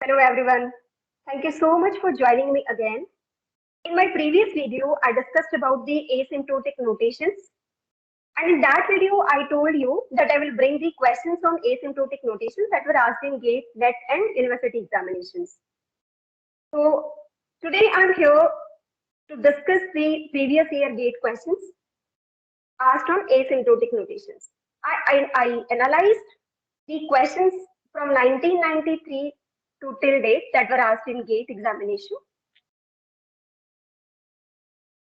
Hello everyone. Thank you so much for joining me again. In my previous video, I discussed about the asymptotic notations. And in that video, I told you that I will bring the questions on asymptotic notations that were asked in GATE, NET and university examinations. So today I'm here to discuss the previous year GATE questions asked on asymptotic notations. I analyzed the questions from 1993 to till date that were asked in GATE examination.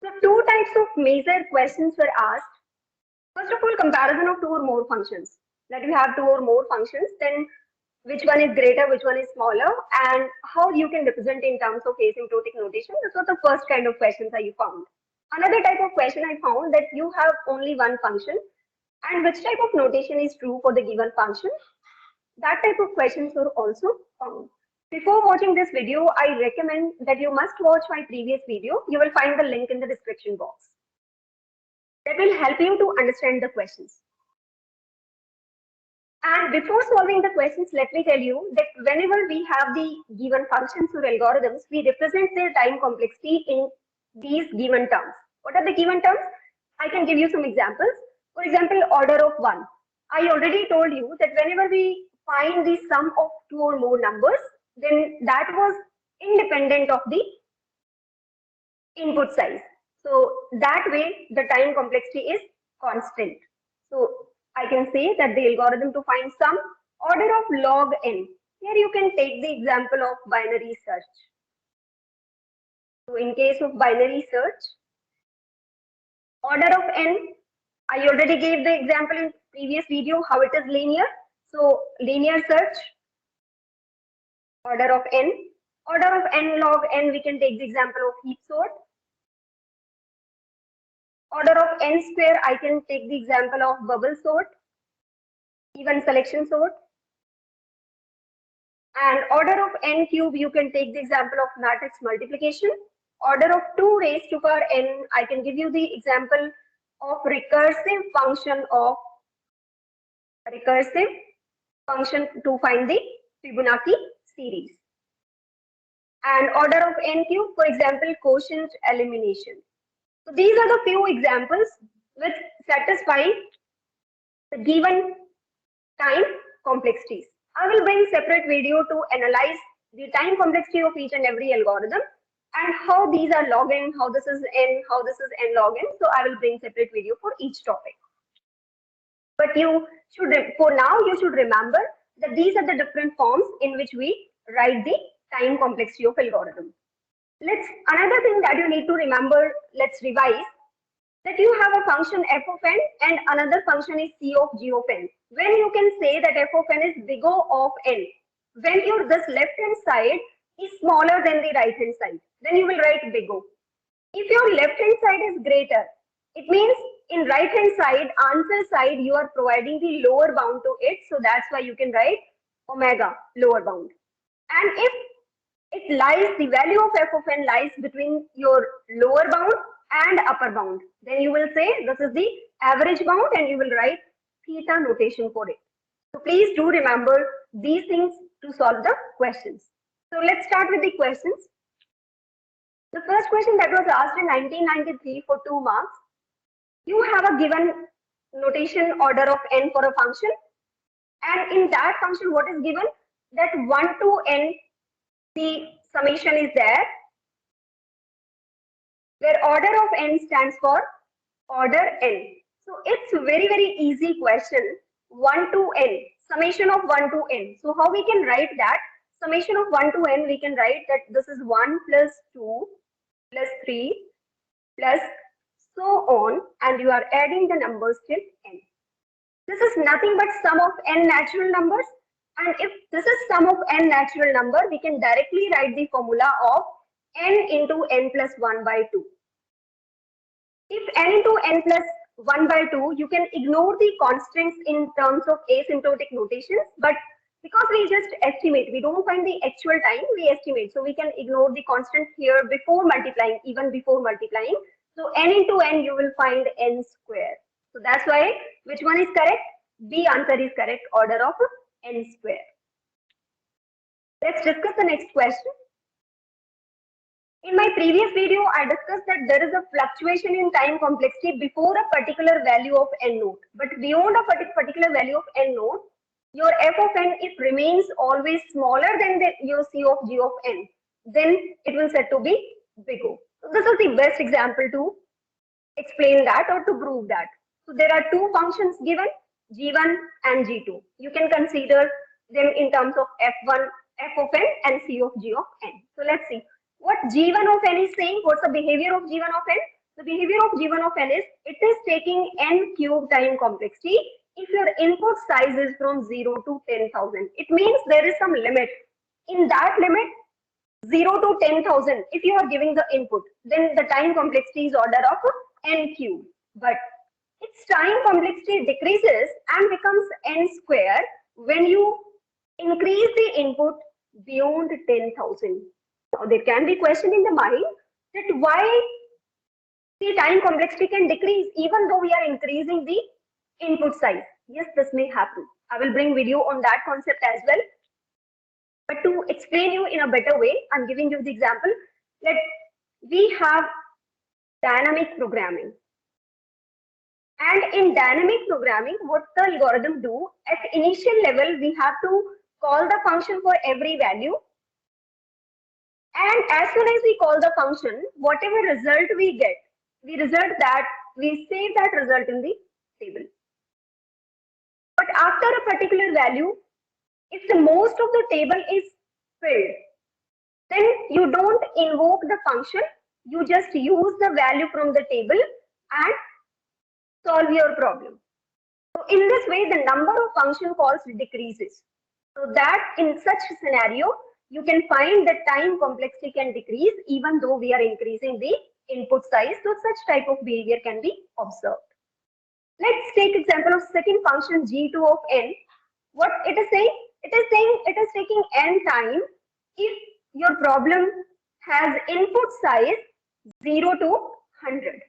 So two types of major questions were asked. First of all, comparison of two or more functions. That we have two or more functions, then which one is greater, which one is smaller, and how you can represent in terms of asymptotic notation. This was the first kind of questions I found. Another type of question I found that you have only one function and which type of notation is true for the given function. That type of questions were also found. Before watching this video, I recommend that you must watch my previous video. You will find the link in the description box. That will help you to understand the questions. And before solving the questions, let me tell you that whenever we have the given functions or algorithms, we represent their time complexity in these given terms. What are the given terms? I can give you some examples. For example, order of 1. I already told you that whenever we find the sum of two or more numbers, then that was independent of the input size. So that way the time complexity is constant. So I can say that the algorithm to find some order of log n. Here you can take the example of binary search. So in case of binary search, order of n, I already gave the example in previous video how it is linear. So linear search, order of n. Order of n log n, we can take the example of heap sort. Order of n square, I can take the example of bubble sort, even selection sort. And order of n cube, you can take the example of matrix multiplication. Order of 2 raised to power n, I can give you the example of recursive function to find the Fibonacci series. And order of n cube, for example, quotient elimination. So these are the few examples which satisfy the given time complexities. I will bring separate video to analyze the time complexity of each and every algorithm and how these are log n, how this is n, how this is n log n. So I will bring separate video for each topic. But you should, for now, you should remember that these are the different forms in which we write the time complexity of algorithm. Another thing that you need to remember, let's revise, that you have a function f of n and another function is c of g of n. When you can say that f of n is big O of n, when your this left hand side is smaller than the right hand side, then you will write big O. If your left hand side is greater, it means in right hand side, answer side, you are providing the lower bound to it. So that's why you can write omega, lower bound. And if it lies, the value of f of n lies between your lower bound and upper bound, then you will say this is the average bound and you will write theta notation for it. So please do remember these things to solve the questions. So let's start with the questions. The first question that was asked in 1993 for 2 marks, you have a given notation order of n for a function, and in that function what is given, that 1 to n, the summation is there, where order of n stands for order n. So it's a very, very easy question. 1 to n, summation of 1 to n. So how we can write that? Summation of 1 to n, we can write that this is 1 plus 2 plus 3 plus so on, and you are adding the numbers till n. This is nothing but sum of n natural numbers. And if this is sum of n natural number, we can directly write the formula of n into n plus 1 by 2. If n into n plus 1 by 2, you can ignore the constants in terms of asymptotic notations, but because we just estimate, we don't find the actual time, we estimate. So we can ignore the constant here before multiplying, even before multiplying. So n into n, you will find n square. So that's why, which one is correct? B answer is correct, order of n square. Let's discuss the next question. In my previous video, I discussed that there is a fluctuation in time complexity before a particular value of n naught. But beyond a particular value of n naught, your f of n, if remains always smaller than your c of g of n, then it will said to be big O. So this is the best example to explain that or to prove that. So there are two functions given, g1 and g2. You can consider them in terms of f1, f of n and c of g of n. So let's see what g1 of n is saying. What's the behavior of g1 of n? The behavior of g1 of n is it is taking n cube time complexity if your input size is from 0 to 10,000. It means there is some limit. In that limit, 0 to 10,000, if you are giving the input, then the time complexity is order of n cube. But its time complexity decreases and becomes n square when you increase the input beyond 10,000. Now, there can be question in the mind that why the time complexity can decrease even though we are increasing the input size. Yes, this may happen. I will bring video on that concept as well. But to explain you in a better way, I'm giving you the example that we have dynamic programming. And in dynamic programming, what the algorithm do, at initial level, we have to call the function for every value. And as soon as we call the function, whatever result we get, we save that result in the table. But after a particular value, if the most of the table is filled, then you don't invoke the function, you just use the value from the table and solve your problem. So in this way, the number of function calls decreases. So that in such scenario, you can find that time complexity can decrease even though we are increasing the input size. So such type of behavior can be observed. Let's take example of second function g2 of n. What it is saying? It is saying it is taking n time if your problem has input size 0 to 100.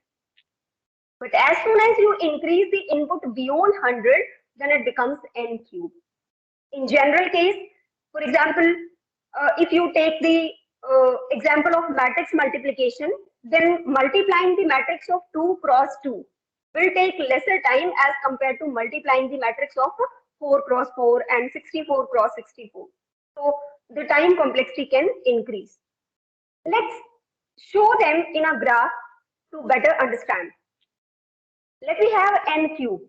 But as soon as you increase the input beyond 100, then it becomes n cube. In general case, for example, if you take the example of matrix multiplication, then multiplying the matrix of 2 cross 2 will take lesser time as compared to multiplying the matrix of 4 cross 4 and 64 cross 64. So the time complexity can increase. Let's show them in a graph to better understand. Let me have n cube.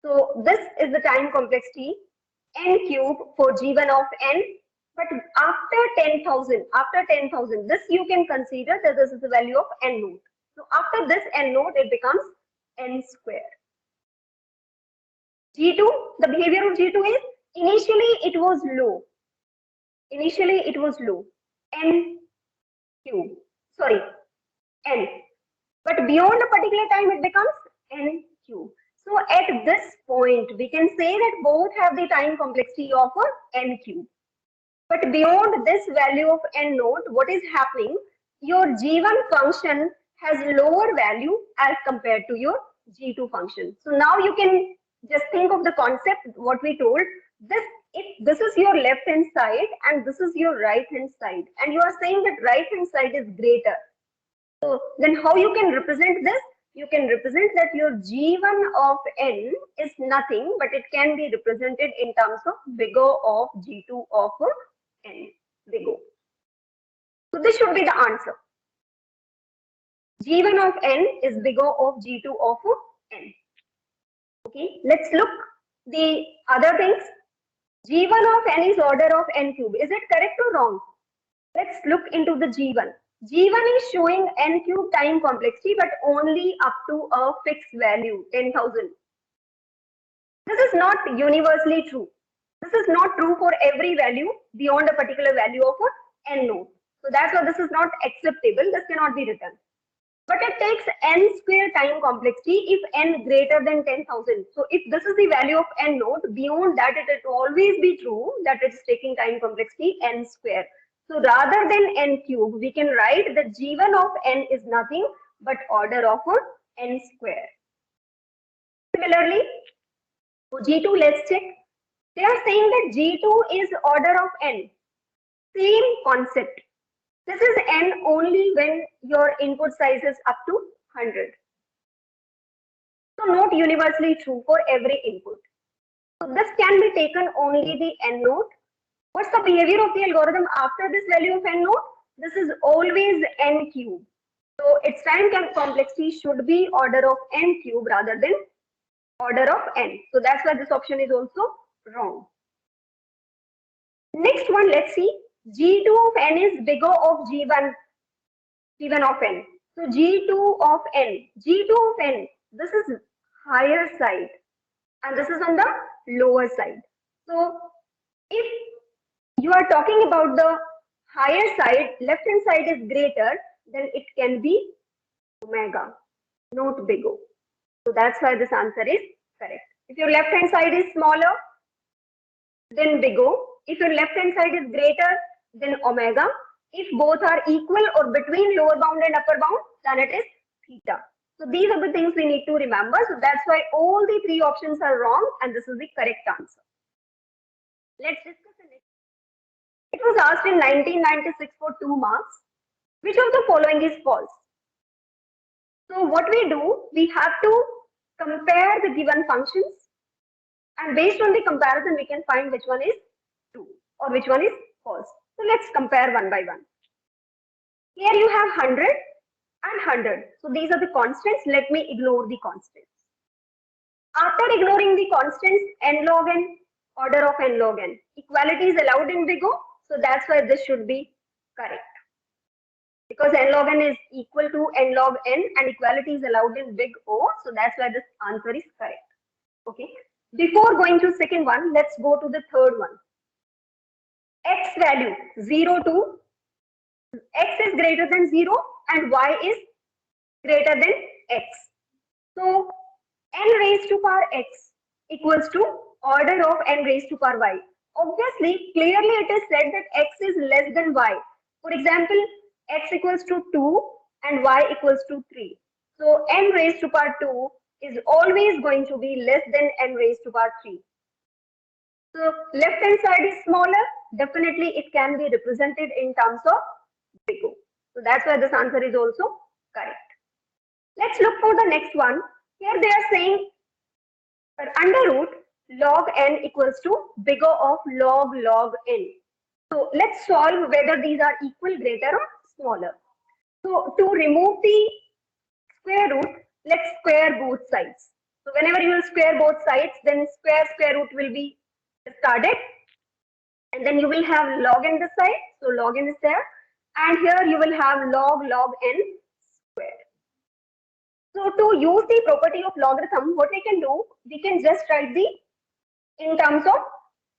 So this is the time complexity n cube for g1 of n. But after 10,000, this you can consider that this is the value of n naught. So after this n naught, it becomes n square. G2, the behavior of G2 is initially it was low. N cube. Sorry, n. But beyond a particular time, it becomes n cube. So at this point, we can say that both have the time complexity of n cube. But beyond this value of n naught, what is happening? Your G1 function has lower value as compared to your G2 function. So now you can just think of the concept, what we told. If this is your left hand side and this is your right hand side, and you are saying that right hand side is greater. So then how you can represent this? You can represent that your G1 of n is nothing, but it can be represented in terms of big O of G2 of n, big O. So this should be the answer. G1 of n is big O of G2 of n. Okay, let's look the other things. G1 of n is order of n cube. Is it correct or wrong? Let's look into the G1. G1 is showing n cube time complexity, but only up to a fixed value, 10,000. This is not universally true. This is not true for every value beyond a particular value of n naught. So that's why this is not acceptable. This cannot be written. But it takes n square time complexity if n greater than 10,000. So if this is the value of n naught, beyond that it will always be true that it's taking time complexity n square. So rather than n cube, we can write that G1 of n is nothing but order of n square. Similarly, for G2, let's check. They are saying that G2 is order of n. Same concept. This is n only when your input size is up to 100. So not universally true for every input. So this can be taken only the n node. What's the behavior of the algorithm after this value of n node? This is always n cube. So its time complexity should be order of n cube rather than order of n. So that's why this option is also wrong. Next one, let's see. G2 of n is bigger of G1 of n. So G2 of n, this is higher side and this is on the lower side. So if you are talking about the higher side, left hand side is greater, then it can be omega, not big O. So that's why this answer is correct. If your left hand side is smaller, then big O. If your left hand side is greater, then omega. If both are equal or between lower bound and upper bound, then it is theta. So these are the things we need to remember. So that's why all the three options are wrong and this is the correct answer. Let's discuss the next. It was asked in 1996 for 2 marks. Which of the following is false? So what we do, we have to compare the given functions and based on the comparison, we can find which one is true or which one is false. So let's compare one by one. Here you have 100 and 100. So these are the constants. Let me ignore the constants. After ignoring the constants, n log n, order of n log n. Equality is allowed in big O. So that's why this should be correct. Because n log n is equal to n log n and equality is allowed in big O. So that's why this answer is correct. Okay. Before going to second one, let's go to the third one. X value 0 to x is greater than 0 and y is greater than x. So n raised to power x equals to order of n raised to power y. Obviously, clearly it is said that x is less than y. For example, x equals to 2 and y equals to 3. So n raised to power 2 is always going to be less than n raised to power 3. So left hand side is smaller, definitely it can be represented in terms of big O. So that's why this answer is also correct. Let's look for the next one. Here they are saying under root log n equals to bigger of log n. So let's solve whether these are equal, greater or smaller. So to remove the square root, let's square both sides. So whenever you will square both sides, then square root will be discarded. And then you will have log n this side. So log n is there. And here you will have log n square. So to use the property of logarithm, what we can do, we can just write the in terms of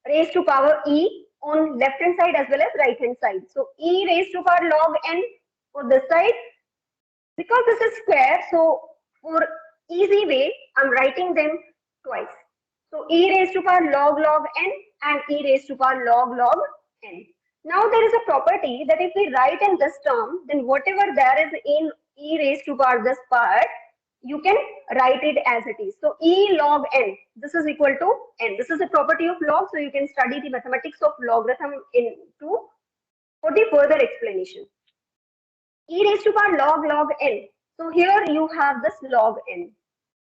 raised to power e on left hand side as well as right hand side. So e raised to power log n for this side. Because this is square, so for easy way, I'm writing them twice. So e raised to power log n and e raised to power log n. Now there is a property that if we write in this term, then whatever there is in e raised to power this part, you can write it as it is. So e log n, this is equal to n. This is a property of log, so you can study the mathematics of logarithm for the further explanation. E raised to power log n. So here you have this log n.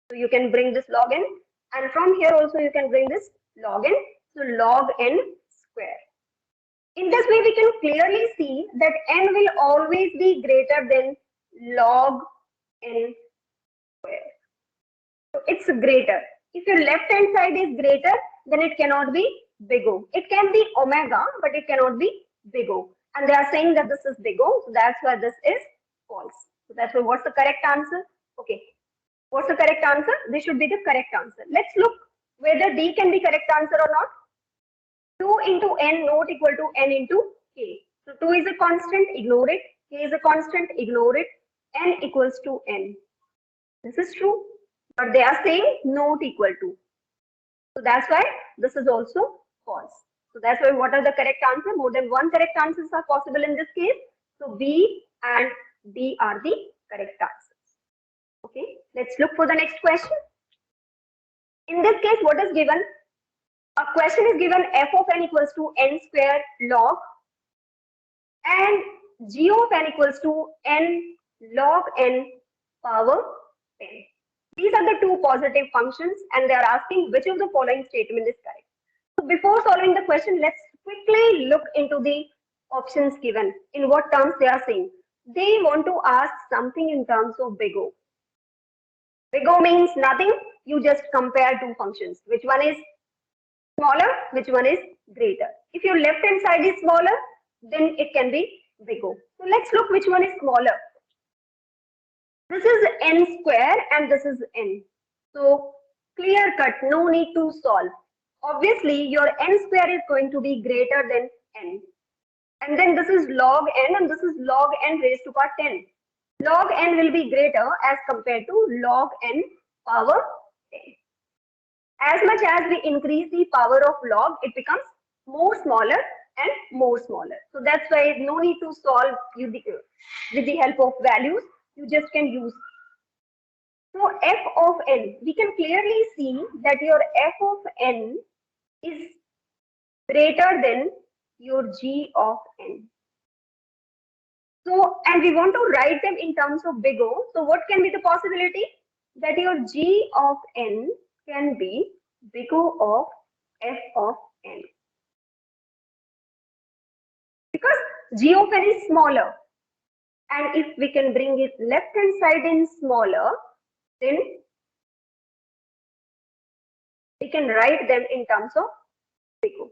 So you can bring this log n, and from here also you can bring this log n. So log n square. In this way, we can clearly see that n will always be greater than log n square. So it's greater. If your left hand side is greater, then it cannot be big O. It can be omega, but it cannot be big O. And they are saying that this is big O, so that's why this is false. So that's why what's the correct answer? Okay. What's the correct answer? This should be the correct answer. Let's look whether D can be correct answer or not. 2 into n not equal to n into k. So 2 is a constant, ignore it. K is a constant, ignore it. N equals to n. This is true, but they are saying not equal to. So that's why this is also false. So that's why what are the correct answer? More than one correct answers are possible in this case. So B and D are the correct answers. Okay, let's look for the next question. In this case, what is given? A question is given f of n equals to n square log and g of n equals to n log n power 10. These are the two positive functions, and they are asking which of the following statement is correct. So before solving the question, let's quickly look into the options given, in what terms they are saying. They want to ask something in terms of big O. Big O means nothing, you just compare two functions. Which one is smaller, which one is greater. If your left hand side is smaller, then it can be big O. So let's look which one is smaller. This is n square and this is n. So clear cut, no need to solve. Obviously, your n square is going to be greater than n. And then this is log n and this is log n raised to power 10. Log n will be greater as compared to log n power 10. As much as we increase the power of log, it becomes more smaller and more smaller. So that's why no need to solve with the help of values. You just can use. So f of n, we can clearly see that your f of n is greater than your g of n. So, and we want to write them in terms of big O. So what can be the possibility? That your g of n can be big O of f of n. Because g of n is smaller. And if we can bring it left hand side in smaller, then we can write them in terms of big O.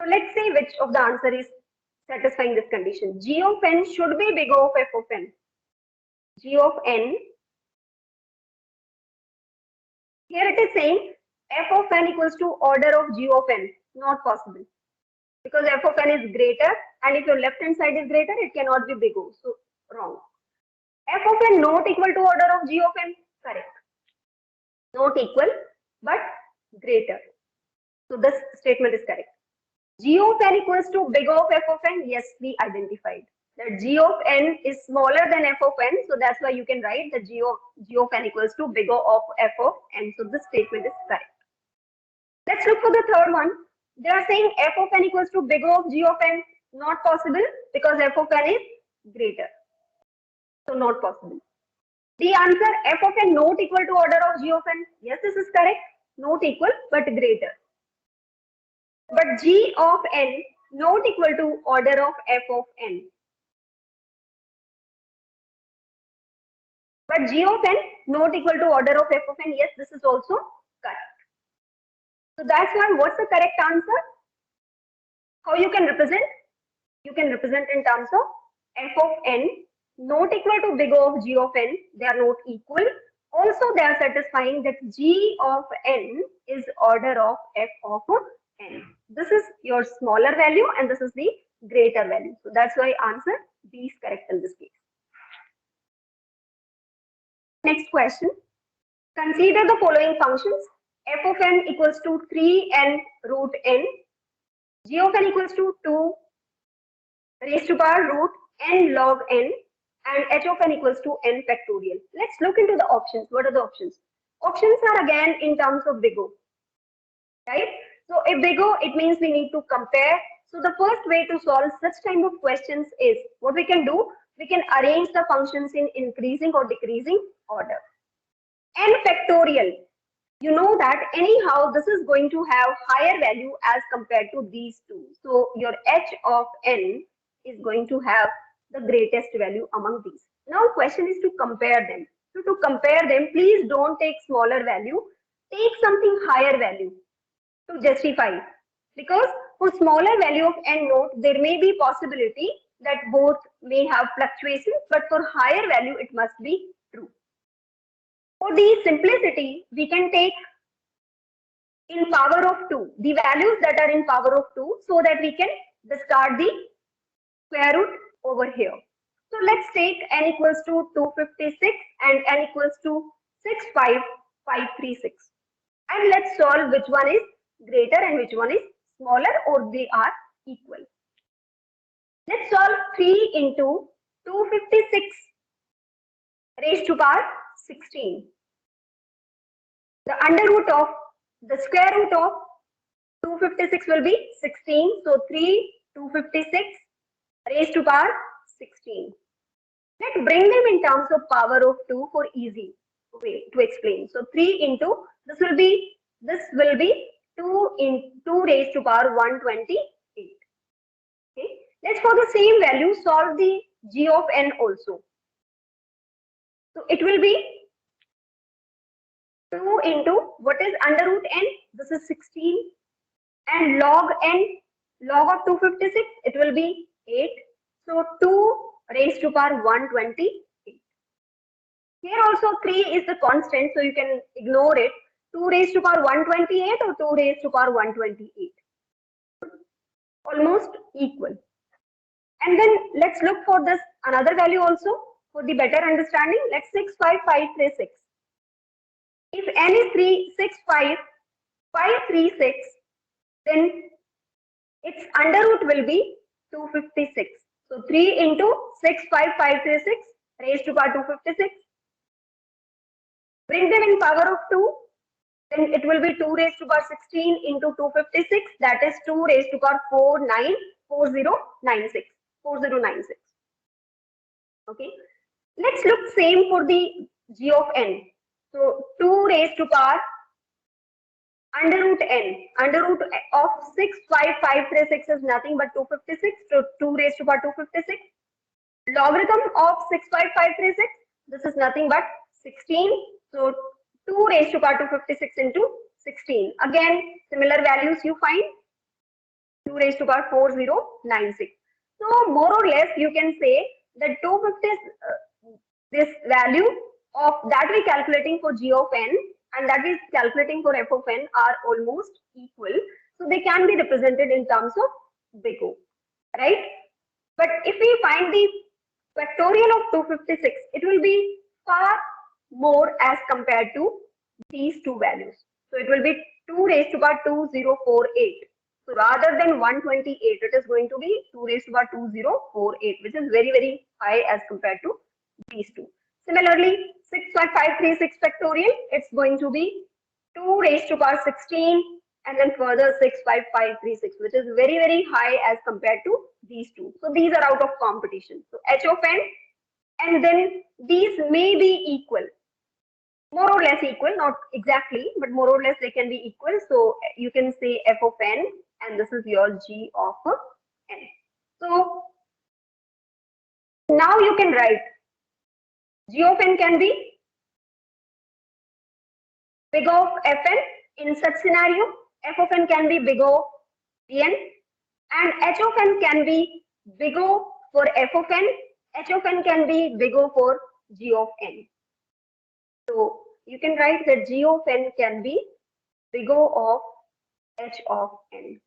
So let's see which of the answer is satisfying this condition. G of n should be big O of f of n. G of n, here it is saying f of n equals to order of g of n. Not possible. Because f of n is greater, and if your left hand side is greater, it cannot be big O. So wrong. F of n not equal to order of g of n. Correct. Not equal, but greater. So this statement is correct. G of n equals to big O of f of n. Yes, we identified that g of n is smaller than f of n. So that's why you can write that g of n equals to big O of f of n. So this statement is correct. Let's look for the third one. They are saying f of n equals to big O of g of n. Not possible because f of n is greater. So not possible. The answer f of n not equal to order of g of n. Yes, this is correct. Not equal but greater. But g of n not equal to order of f of n. But g of n not equal to order of f of n. Yes, this is also correct. So that's why what's the correct answer? How you can represent? You can represent in terms of f of n not equal to big O of g of n. They are not equal. Also, they are satisfying that g of n is order of f of n. This is your smaller value and this is the greater value. So that's why answer B is correct in this case. Next question. Consider the following functions. F of n equals to 3n root n. G of n equals to 2 raised to power root n log n. And h of n equals to n factorial. Let's look into the options. What are the options? Options are again in terms of big O. Right? So if big O, it means we need to compare. So the first way to solve such kind of questions is, what we can do, we can arrange the functions in increasing or decreasing order. N factorial, you know that anyhow this is going to have higher value as compared to these two. So your h of n is going to have the greatest value among these. Now question is to compare them. So to compare them, please don't take smaller value, take something higher value to justify. Because for smaller value of n naught, there may be possibility that both may have fluctuations, but for higher value, it must be true. For the simplicity, we can take in power of 2, the values that are in power of 2, so that we can discard the square root over here. So let's take n equals to 256 and n equals to 65536. And let's solve which one is greater and which one is smaller, or they are equal. Let's solve 3 into 256 raised to power 16. The under root of the square root of 256 will be 16. So 3, 256 raised to power 16. Let's bring them in terms of power of 2 for easy way to explain. So 3 into this will be 2 in 2 raised to power 128. Okay. Let's for the same value solve the g of n also. So it will be 2 into what is under root n? This is 16 and log n, log of 256, it will be 8. So 2 raised to power 128. Here also 3 is the constant, so you can ignore it. 2 raised to power 128 or 2 raised to power 128. Almost equal. And then let's look for this another value also for the better understanding. Let's 65536. If n is 36536, then its under root will be 256. So 3 into 65536 raised to power 256. Bring them in power of 2. Then it will be 2 raised to power 16 into 256. That is 2 raised to power 4096. Okay. Let's look same for the g of n. So 2 raised to power under root n. Under root of 65536 is nothing but 256. So 2 raised to power 256. Logarithm of 65536. This is nothing but 16. So 2 raised to power 256 into 16. Again, similar values you find. 2 raised to power 4096. So more or less you can say that 250 this value of that we calculating for g of n and that is calculating for f of n are almost equal. So they can be represented in terms of big O, right? But if we find the factorial of 256, it will be far more as compared to these two values. So it will be 2 raised to power 2048. So rather than 128, it is going to be 2 raised to power 2048, which is very, very high as compared to these two. Similarly, 65536 factorial, it's going to be 2 raised to power 16 and then further 65536, which is very, very high as compared to these two. So these are out of competition. So h of n, and then these may be equal, more or less equal, not exactly, but more or less they can be equal. So you can say f of n, and this is your g of n. So now you can write g of n can be big O of fn. In such scenario, f of n can be big O of gn, and h of n can be big O for f of n. H of n can be big O for g of n. So you can write that g of n can be big O of h of n.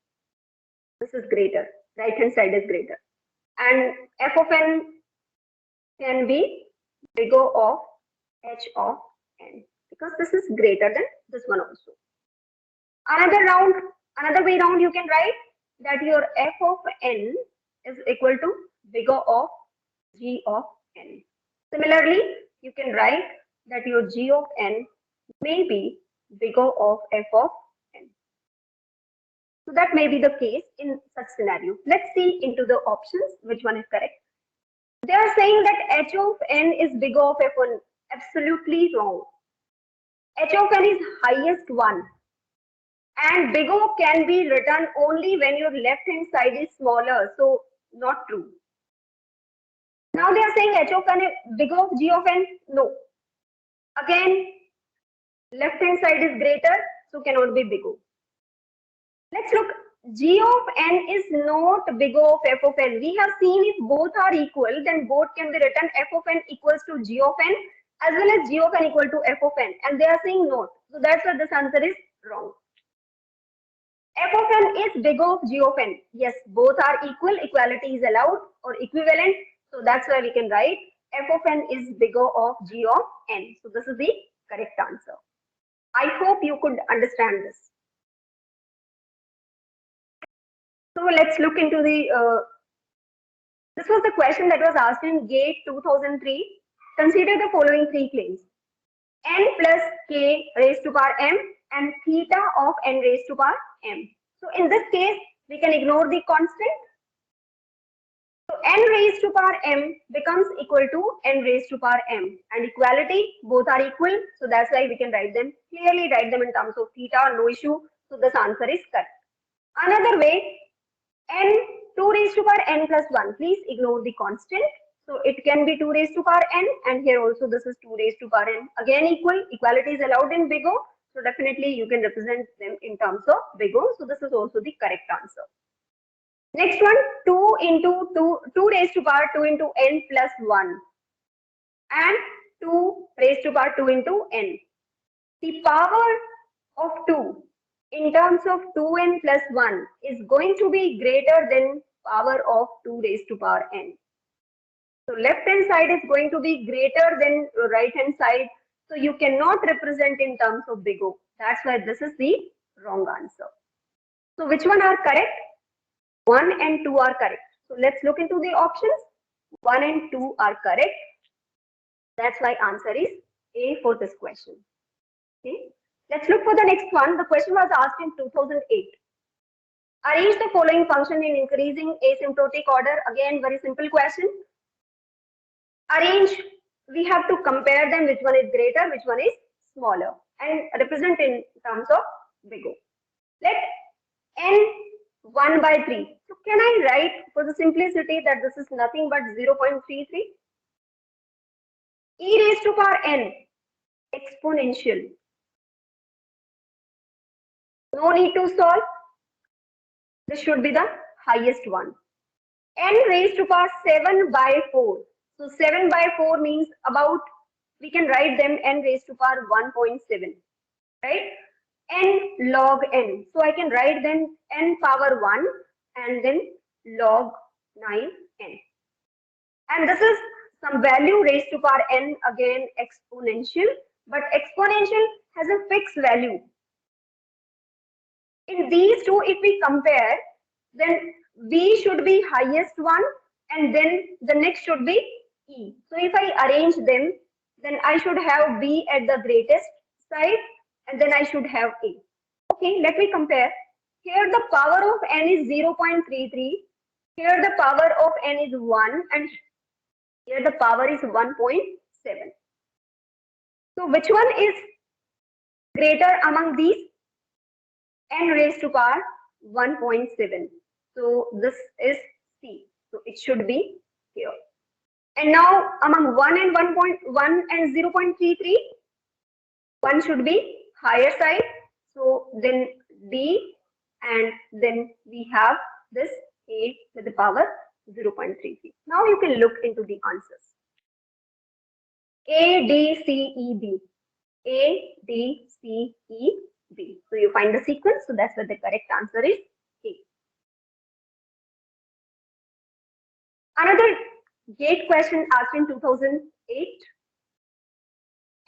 This is greater. Right hand side is greater, and f of n can be big O of h of n, because this is greater than this one also. Another way round, you can write that your f of n is equal to big O of g of n. Similarly, you can write that your g of n may be big O of f of n. So that may be the case in such scenario. Let's see into the options, which one is correct. They are saying that h of n is big O of f1. Absolutely wrong. H of n is highest one, and big O can be written only when your left hand side is smaller. So not true. Now they are saying h of n is big O of g of n. No. Again, left hand side is greater, so cannot be big O. Let's look. G of n is not big O of f of n. We have seen if both are equal, then both can be written f of n equals to g of n as well as g of n equal to f of n. And they are saying not. So that's why this answer is wrong. F of n is big O of g of n. Yes, both are equal. Equality is allowed or equivalent. So that's why we can write f of n is big O of g of n. So this is the correct answer. I hope you could understand this. So let's look into the, this was the question that was asked in GATE 2003. Consider the following three claims. N plus k raised to power m and theta of n raised to power m. So in this case, we can ignore the constant. So n raised to power m becomes equal to n raised to power m, and equality, both are equal, so that's why we can write them, clearly write them in terms of theta, no issue. So this answer is correct. Another way, n 2 raised to power n plus 1, please ignore the constant. So it can be 2 raised to power n, and here also this is 2 raised to power n. Again equal, equality is allowed in big O, so definitely you can represent them in terms of big O. So this is also the correct answer. Next one, 2 into 2 raised to power 2 into n plus 1, and 2 raised to power 2 into n. The power of 2 in terms of 2n plus 1 is going to be greater than power of 2 raised to power n. So left hand side is going to be greater than right hand side. So you cannot represent in terms of big O. That's why this is the wrong answer. So which one are correct? 1 and 2 are correct. So let's look into the options. 1 and 2 are correct. That's why answer is A for this question. Okay. Let's look for the next one. The question was asked in 2008. Arrange the following function in increasing asymptotic order. Again, very simple question. Arrange, we have to compare them, which one is greater, which one is smaller, and represent in terms of big O. Let n 1 by 3. So can I write for the simplicity that this is nothing but 0.33? E raised to power n, exponential. No need to solve. This should be the highest one. N raised to power 7 by 4. So 7 by 4 means about, we can write them n raised to power 1.7, right? N log n. So I can write them n power 1 and then log 9n. And this is some value raised to power n, again exponential, but exponential has a fixed value. In these two, if we compare, then B should be highest one, and then the next should be E. So if I arrange them, then I should have B at the greatest side, and then I should have A. Okay, let me compare. Here the power of n is 0.33. Here the power of n is 1, and here the power is 1.7. So which one is greater among these? N raised to power 1.7. So this is C. So it should be here. And now among 1 and 1.1 and 0.33, 1 should be higher side. So then D, and then we have this A to the power 0.33. Now you can look into the answers. A, D, C, E, B. A, D, C, E, B. So you find the sequence. So that's what the correct answer is, A. Another GATE question asked in 2008.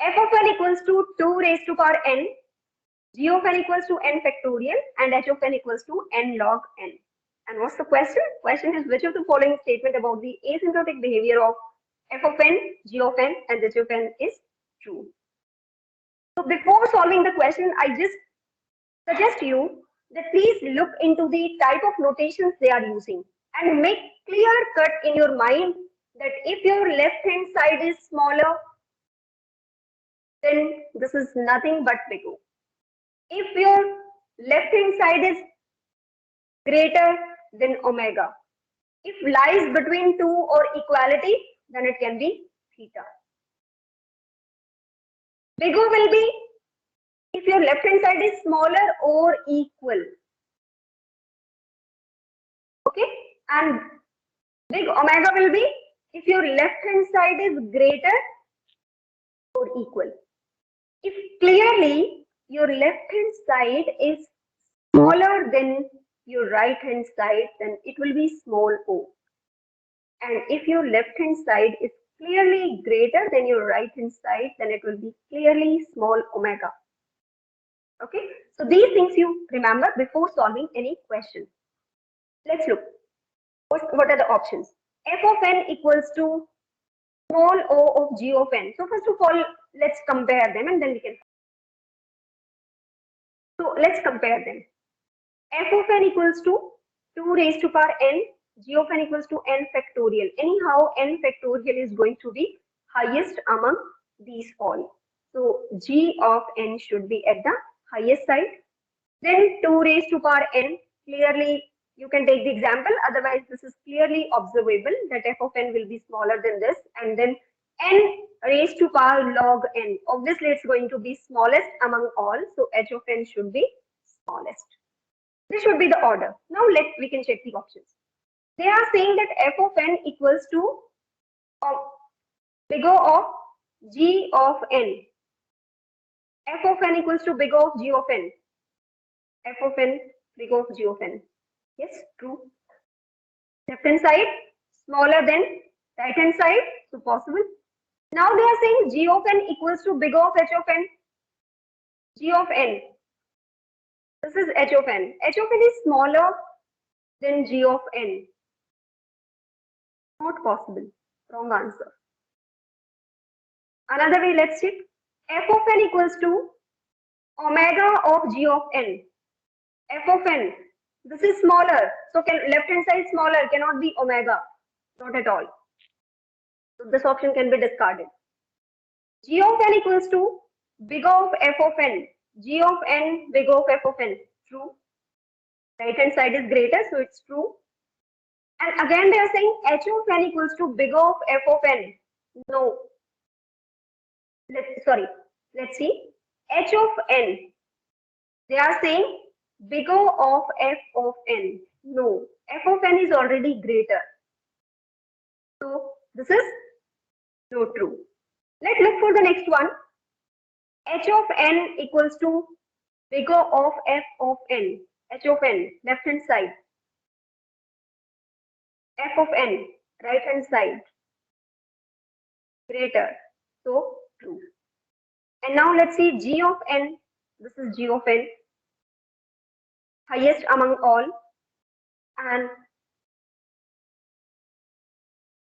F of n equals to 2 raised to power n, g of n equals to n factorial, and h of n equals to n log n. And what's the question? Question is, which of the following statement about the asymptotic behavior of f of n, g of n, and h of n is true? So before solving the question, I just suggest you that please look into the type of notations they are using and make clear cut in your mind that if your left hand side is smaller, then this is nothing but big O. If your left hand side is greater than omega, if lies between 2 or equality, then it can be theta. Big O will be if your left hand side is smaller or equal. Okay, and big omega will be if your left hand side is greater or equal. If clearly your left hand side is smaller than your right hand side, then it will be small o. And if your left hand side is clearly greater than your right hand side, then it will be clearly small omega. Okay, so these things you remember before solving any question. Let's look. What are the options? F of n equals to small o of g of n. So first of all, let's compare them and then we can. So let's compare them. F of n equals to 2 raised to power n, g of n equals to n factorial. Anyhow, n factorial is going to be highest among these all. So g of n should be at the highest side. Then 2 raised to power n, clearly you can take the example, otherwise this is clearly observable that f of n will be smaller than this, and then n raised to power log n. Obviously it's going to be smallest among all, so h of n should be smallest. This should be the order. Now we can check the options. They are saying that f of n equals to big O of g of n. F of n equals to big O of g of n. F of n big O of g of n. Yes, true. Left hand side smaller than right hand side, so possible. Now they are saying g of n equals to big O of h of n. G of n. This is h of n. H of n is smaller than g of n. Not possible. Wrong answer. Another way, let's check. F of n equals to omega of g of n. F of n. This is smaller. So left hand side smaller cannot be omega. Not at all. So this option can be discarded. G of n equals to big O of f of n. G of n big O of f of n. True. Right hand side is greater, so it's true. And again they are saying h of n equals to big O of f of n. No. Let's see. H of n. They are saying big O of f of n. No. F of n is already greater. So this is not true. Let's look for the next one. H of n equals to big O of f of n. H of n, left hand side. F of n, right hand side. Greater. So true. And now let's see g of n. This is g of n. Highest among all. And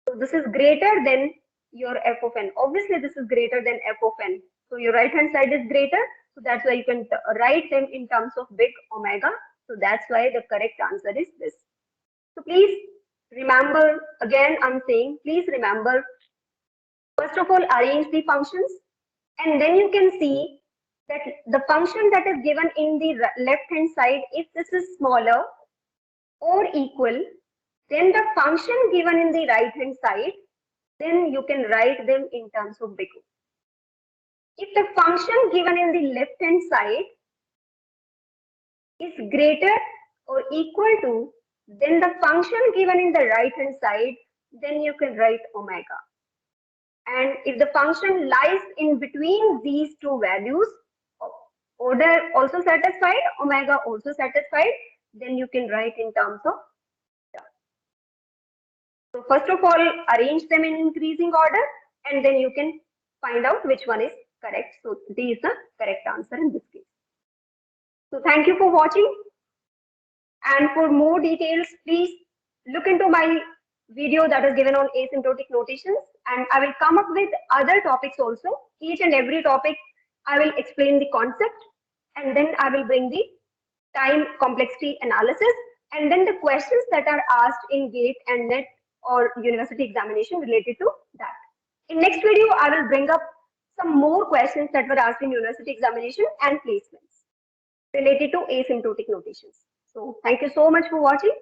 so this is greater than your f of n. Obviously this is greater than f of n. So your right hand side is greater. So that's why you can write them in terms of big omega. So that's why the correct answer is this. So please remember, again I'm saying, please remember, first of all arrange the functions, and then you can see that the function that is given in the left hand side, if this is smaller or equal, then the function given in the right hand side, then you can write them in terms of big O. If the function given in the left hand side is greater or equal to, then the function given in the right hand side, then you can write omega. And if the function lies in between these two values, order also satisfied, omega also satisfied, then you can write in terms of theta. So first of all, arrange them in increasing order, and then you can find out which one is correct. So D is the correct answer in this case. So thank you for watching. And for more details, please look into my video that is given on asymptotic notations, and I will come up with other topics also. Each and every topic I will explain the concept, and then I will bring the time complexity analysis, and then the questions that are asked in GATE and NET or university examination related to that. In next video, I will bring up some more questions that were asked in university examination and placements related to asymptotic notations. So thank you so much for watching.